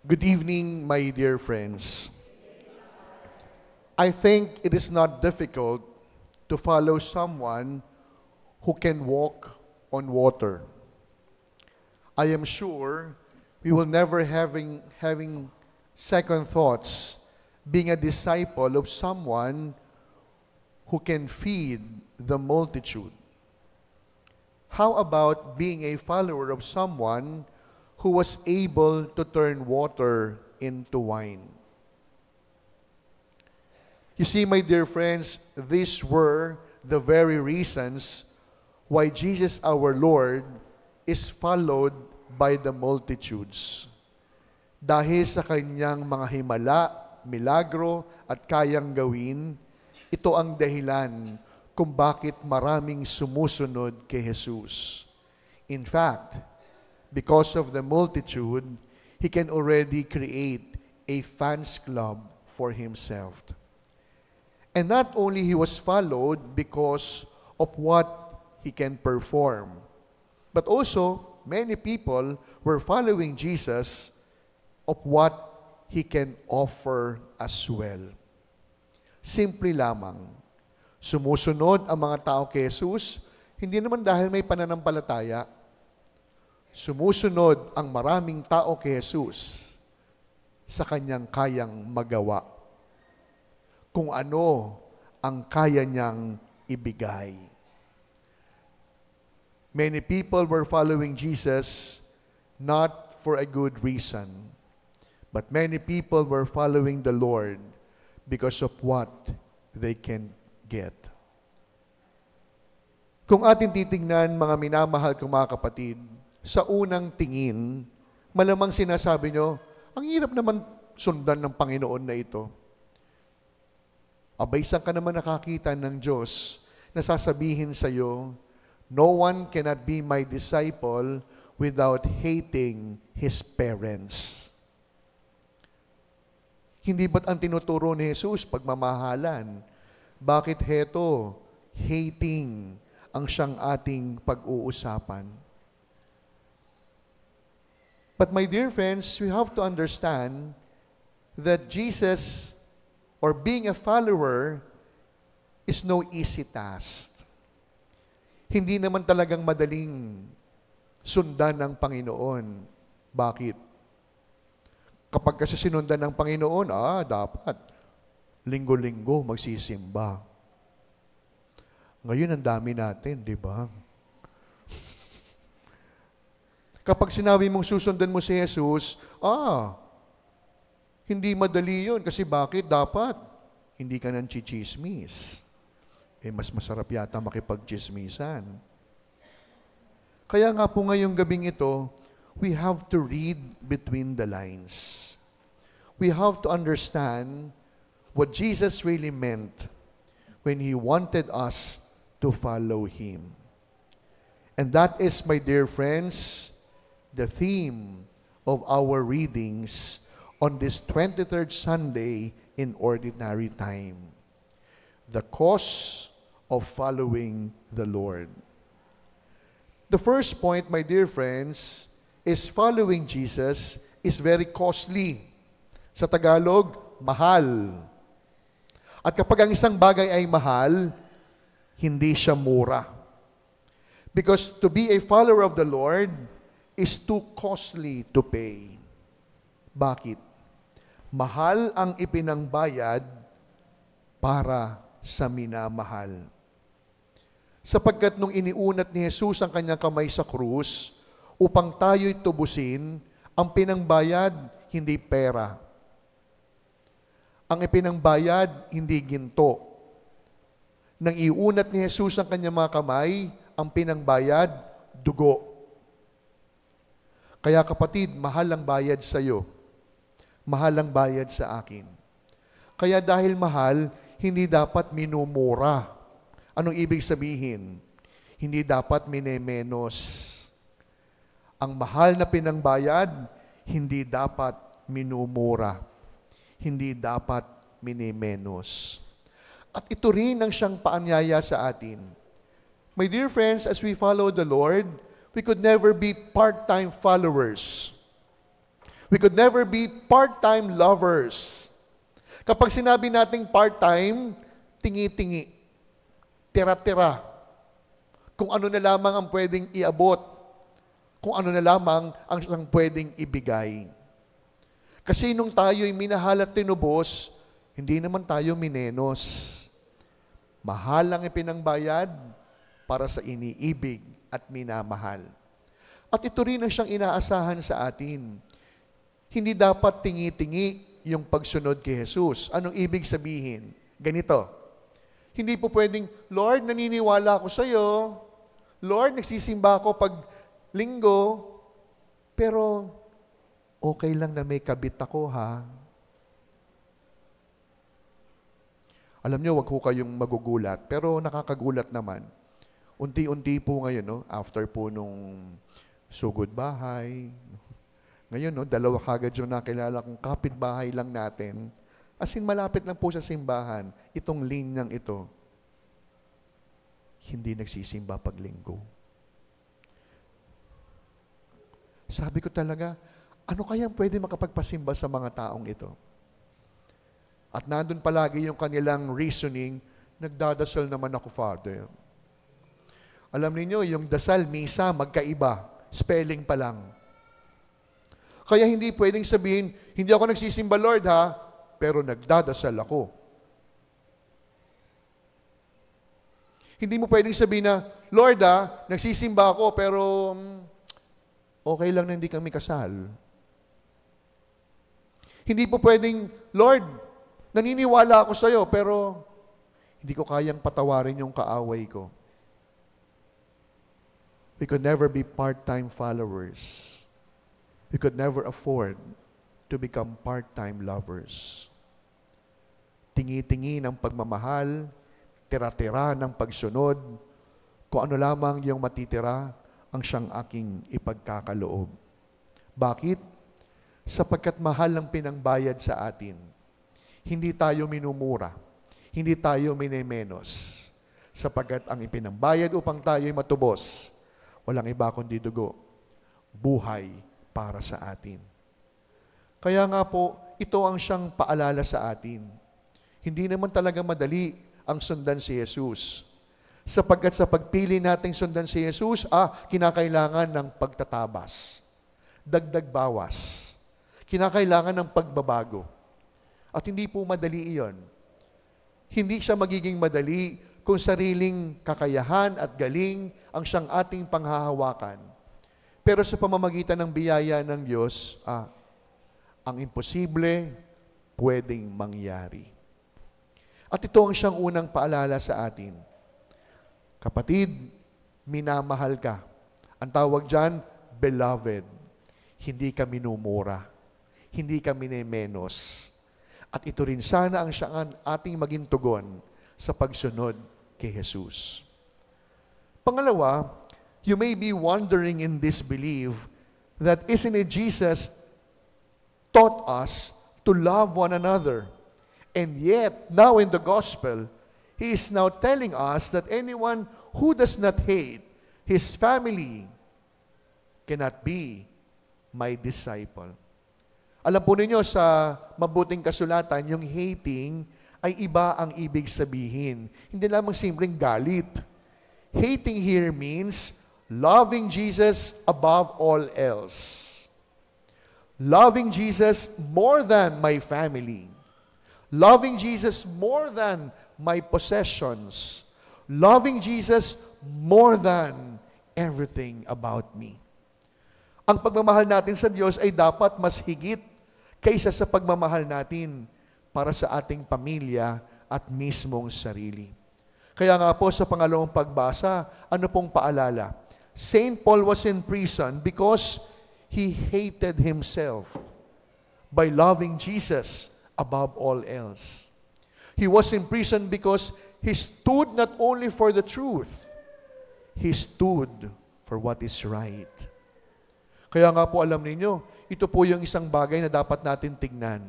Good evening, my dear friends. I think it is not difficult to follow someone who can walk on water. I am sure we will never having second thoughts being a disciple of someone who can feed the multitude. How about being a follower of someone who was able to turn water into wine? You see, my dear friends, these were the very reasons why Jesus our Lord is followed by the multitudes. Dahil sa kanyang mga himala, milagro at kayang gawin, ito ang dahilan kung bakit maraming sumusunod kay Jesus. In fact, because of the multitude, he can already create a fans club for himself. And not only he was followed because of what he can perform, but also many people were following Jesus of what he can offer as well. Simple lamang, sumusunod ang mga tao kay Jesus, hindi naman dahil may pananampalataya. Sumusunod ang maraming tao kay Jesus sa kanyang kayang magawa. Kung ano ang kaya niyang ibigay. Many people were following Jesus not for a good reason, but many people were following the Lord because of what they can get. Kung ating titingnan, mga minamahal kong mga kapatid, sa unang tingin, malamang sinasabi nyo, ang hirap naman sundan ng Panginoon na ito. Abay, saan ka naman nakakita ng Diyos na sasabihin sa iyo, no one cannot be my disciple without hating his parents. Hindi ba't ang tinuturo ni Jesus pagmamahalan? Bakit heto, hating ang siyang ating pag-uusapan? But my dear friends, we have to understand that Jesus or being a follower is no easy task. Hindi naman talagang madaling sundan ng Panginoon. Bakit? Kapag kasi sinundan ng Panginoon, dapat linggo-linggo magsisimba. Ngayon, ang dami natin, di ba? Kapag sinabi mong susundan mo si Jesus, hindi madali yun. Kasi bakit? Dapat hindi ka nang chichismis. Mas masarap yata makipag-chismisan. Kaya nga po ngayong gabing ito, we have to read between the lines. We have to understand what Jesus really meant when He wanted us to follow Him. And that is, my dear friends, the theme of our readings on this 23rd Sunday in Ordinary Time. The cost of following the Lord. The first point, my dear friends, is following Jesus is very costly. Sa Tagalog, mahal. At kapag ang isang bagay ay mahal, hindi siya mura. Because to be a follower of the Lord is too costly to pay. Bakit? Mahal ang ipinangbayad para sa minamahal. Sapagkat nung iniunat ni Jesus ang kanyang kamay sa krus, upang tayo'y tubusin, ang pinangbayad, hindi pera. Ang ipinangbayad, hindi ginto. Nang iunat ni Jesus ang kanyang mga kamay, ang pinangbayad, dugo. Kaya kapatid, mahal ang bayad sa iyo. Mahal ang bayad sa akin. Kaya dahil mahal, hindi dapat minumura. Anong ibig sabihin? Hindi dapat minemenos. Ang mahal na pinangbayad, hindi dapat minumura. Hindi dapat minemenos. At ito rin ang siyang paanyaya sa atin. My dear friends, as we follow the Lord, we could never be part-time followers. We could never be part-time lovers. Kapag sinabi nating part-time, tingi-tingi, tira-tira, kung ano na lamang ang pwedeng iabot, kung ano na lamang ang pwedeng ibigay. Kasi nung tayo'y minahal at tinubos, hindi naman tayo minenos. Mahal ang ipinangbayad para sa iniibig at minamahal. At ito rin ang siyang inaasahan sa atin. Hindi dapat tingi-tingi yung pagsunod kay Jesus. Anong ibig sabihin? Ganito. Hindi po pwedeng, Lord, naniniwala ako sa iyo. Lord, nagsisimba ako pag linggo. Pero, okay lang na may kabit ako, ha? Alam niyo, wag ho kayong magugulat. Pero nakakagulat naman. Unti-unti po ngayon, no? After po nung sugod bahay, ngayon, no, 2 kagad yung nakilala kong kapitbahay lang natin. As in, malapit lang po sa simbahan, itong linyang ito, hindi nagsisimba pag linggo. Sabi ko talaga, ano kayang pwede makapagpasimba sa mga taong ito? At nandun palagi yung kanilang reasoning, nagdadasal naman ako, Father. Alam niyo yung dasal, misa, magkaiba. Spelling pa lang. Kaya hindi pwedeng sabihin, hindi ako nagsisimba, Lord, ha? Pero nagdadasal ako. Hindi mo pwedeng sabihin na, Lord, ha? Nagsisimba ako, pero okay lang na hindi kami kasal. Hindi po pwedeng, Lord, naniniwala ako sa iyo, pero hindi ko kayang patawarin yung kaaway ko. We could never be part-time followers. We could never afford to become part-time lovers. Tingi-tingi ng pagmamahal, tira-tira ng pagsunod, kung ano lamang yung matitira ang siyang aking ipagkakaloob. Bakit? Sapagkat mahal ang pinangbayad sa atin. Hindi tayo minumura. Hindi tayo minemenos. Sapagkat ang ipinangbayad upang tayo'y matubos, walang iba kundi dugo, buhay para sa atin. Kaya nga po, ito ang siyang paalala sa atin. Hindi naman talaga madali ang sundan si Jesus. Sapagkat sa pagpili nating sundan si Jesus, kinakailangan ng pagtatabas, dagdag bawas, kinakailangan ng pagbabago. At hindi po madali iyon. Hindi siya magiging madali kung sariling kakayahan at galing ang siyang ating panghahawakan. Pero sa pamamagitan ng biyaya ng Diyos, ang imposible pwedeng mangyari. At ito ang siyang unang paalala sa atin. Kapatid, minamahal ka. Ang tawag dyan, beloved. Hindi ka minumura. Hindi ka minemenos. At ito rin sana ang siyang ating maging tugon sa pagsunod kay Jesus. Pangalawa, you may be wondering in disbelief that isn't it Jesus taught us to love one another? And yet, now in the gospel, He is now telling us that anyone who does not hate his family cannot be my disciple. Alam po ninyo sa mabuting kasulatan, yung hating ay iba ang ibig sabihin. Hindi lamang simpleng galit. Hating here means loving Jesus above all else. Loving Jesus more than my family. Loving Jesus more than my possessions. Loving Jesus more than everything about me. Ang pagmamahal natin sa Diyos ay dapat mas higit kaysa sa pagmamahal natin para sa ating pamilya at mismong sarili. Kaya nga po sa pangalawang pagbasa, ano pong paalala? Saint Paul was in prison because he hated himself by loving Jesus above all else. He was in prison because he stood not only for the truth, he stood for what is right. Kaya nga po alam ninyo, ito po yung isang bagay na dapat natin tignan.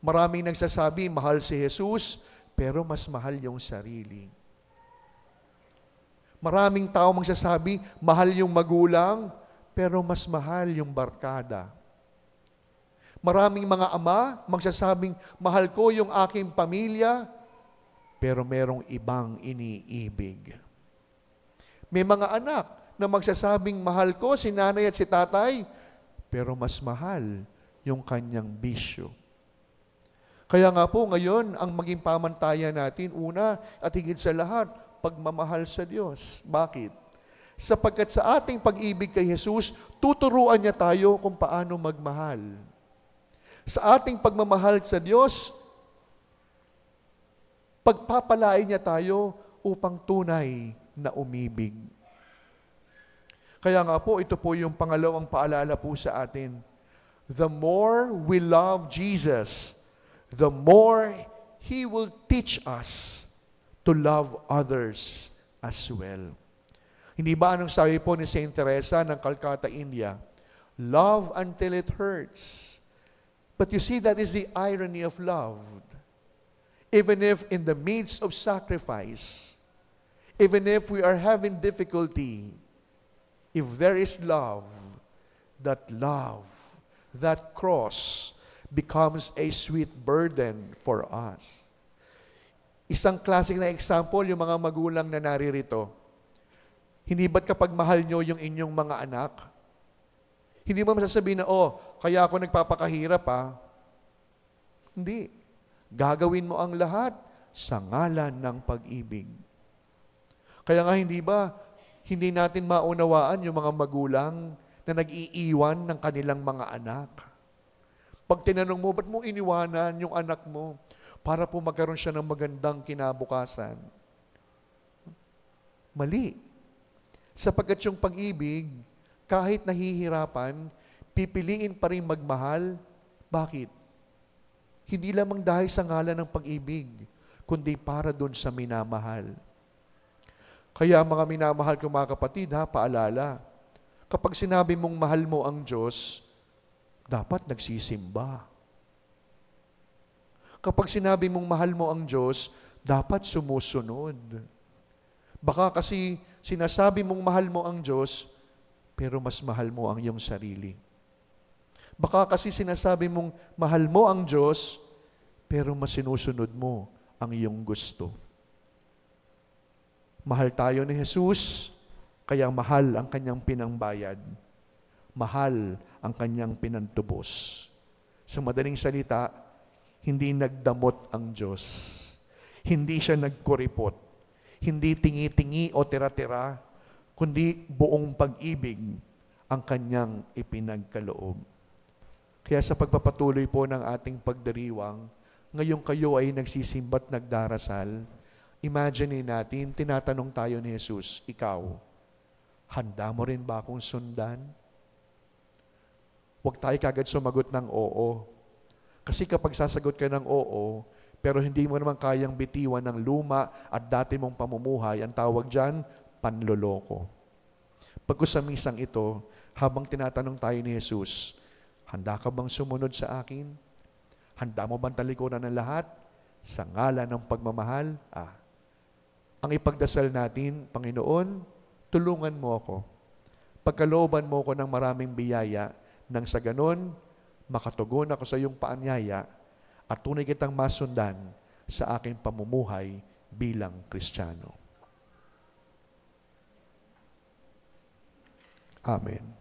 Maraming nagsasabi, mahal si Jesus, pero mas mahal yung sarili. Maraming tao magsasabi, mahal yung magulang, pero mas mahal yung barkada. Maraming mga ama magsasabing, mahal ko yung aking pamilya, pero merong ibang iniibig. May mga anak na magsasabing, mahal ko si nanay at si tatay, pero mas mahal yung kanyang bisyo. Kaya nga po ngayon, ang maging pamantayan natin, una at higit sa lahat, pagmamahal sa Diyos. Bakit? Sapagkat sa ating pag-ibig kay Jesus, tuturuan niya tayo kung paano magmahal. Sa ating pagmamahal sa Diyos, pagpapalain niya tayo upang tunay na umibig. Kaya nga po, ito po yung pangalawang paalala po sa atin. The more we love Jesus, the more He will teach us to love others as well. Hindi ba anong sabi po ni Saint Teresa ng Calcutta, India? Love until it hurts. But you see, that is the irony of love. Even if in the midst of sacrifice, even if we are having difficulty, if there is love, that cross becomes a sweet burden for us. Isang klaseng na example, yung mga magulang na naririto. Hindi ba't kapag mahal nyo yung inyong mga anak, hindi mo masasabihin na, kaya ako nagpapakahirap Hindi. Gagawin mo ang lahat sa ngalan ng pag-ibig. Kaya nga hindi natin maunawaan yung mga magulang na nag-iiwan ng kanilang mga anak. Pag tinanong mo, ba't mo iniwanan yung anak mo? Para po magkaroon siya ng magandang kinabukasan. Mali. Sapagkat yung pag-ibig, kahit nahihirapan, pipiliin pa rin magmahal. Bakit? Hindi lamang dahil sa ngalan ng pag-ibig, kundi para doon sa minamahal. Kaya mga minamahal ko mga kapatid, paalala, kapag sinabi mong mahal mo ang Diyos, dapat nagsisimba. Kapag sinabi mong mahal mo ang Diyos, dapat sumusunod. Baka kasi sinasabi mong mahal mo ang Diyos, pero mas mahal mo ang iyong sarili. Baka kasi sinasabi mong mahal mo ang Diyos, pero mas sinusunod mo ang iyong gusto. Mahal tayo ni Jesus, kaya mahal ang kanyang pinangbayad. Mahal ang kanyang pinantubos. Sa madaling salita, hindi nagdamot ang Diyos. Hindi siya nagkuripot. Hindi tingi-tingi o tira-tira, kundi buong pag-ibig ang kanyang ipinagkaloob. Kaya sa pagpapatuloy po ng ating pagdiriwang, ngayong kayo ay nagsisimba't nagdarasal, imagine natin, tinatanong tayo ni Jesus, ikaw, handa mo rin ba akong sundan? Huwag tayo kagad sumagot ng oo. Kasi kapag sasagot ka ng oo, pero hindi mo naman kayang bitiwan ng luma at dati mong pamumuhay, ang tawag dyan, panloloko. Pagkusamisang ito, habang tinatanong tayo ni Jesus, handa ka bang sumunod sa akin? Handa mo bang talikuran ng lahat? Sa ngalan ng pagmamahal? Ang ipagdasal natin, Panginoon, tulungan mo ako. Pagkalooban mo ako ng maraming biyaya, nang sa ganon, makatugon ako sa iyong paanyaya at tunay kitang masundan sa aking pamumuhay bilang Kristiyano. Amen.